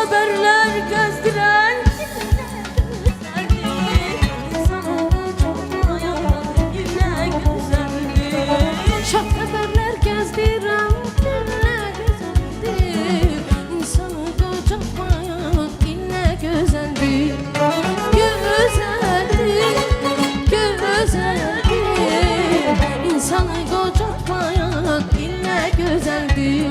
haberler gezdiren şak haberler gezdiren insanı kocatmayan yine güzeldir. Güzeldir, güzeldir, insanı kocatmayan yine güzeldir.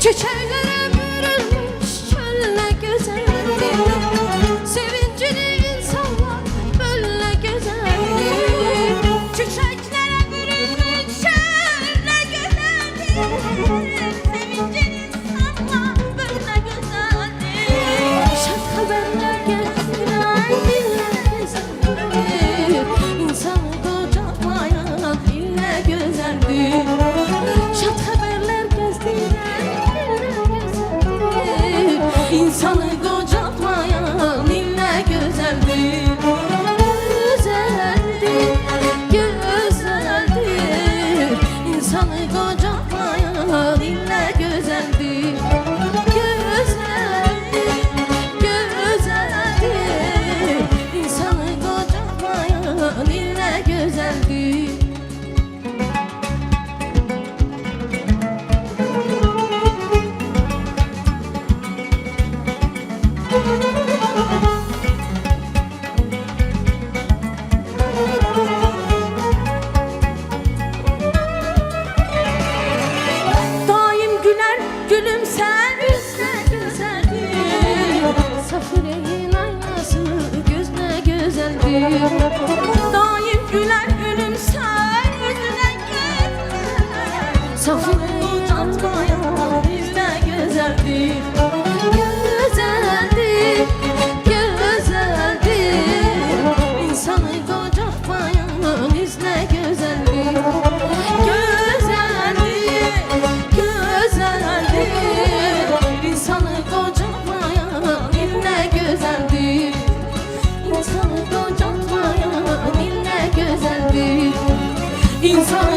Çiçeklere bürünmüş şöyle güzeldir, sevincini insanlar böyle güzeldir. Çiçeklere bürünmüş şöyle güzeldir, sevincini insanlar böyle güzeldir. Şak haberler gezdiren diller güzeldir, insanı kocatmayan diller güzeldir. Şak haberler gezdiren İnsanı kocatmayan ille güzeldir. Güzeldir, güzeldir, insanı kocatmayan ille güzeldir. Güzeldir, güzeldir, insanı kocatmayan ille güzeldir. Daim güler gülümser yüzle güzeldir, Safiye'nin aynası gözle güzeldir. Daim güler gülümser yüzle güzeldir, Safiye'nin tatmayan yüzle güzeldir. Güzeldir, güzeldir, insanı kocatmayan yüzle güzeldir. Güzeldir, güzeldir, insanı kocatmayan ille güzeldir. İnsanı kocatmayan ille güzeldir. İnsan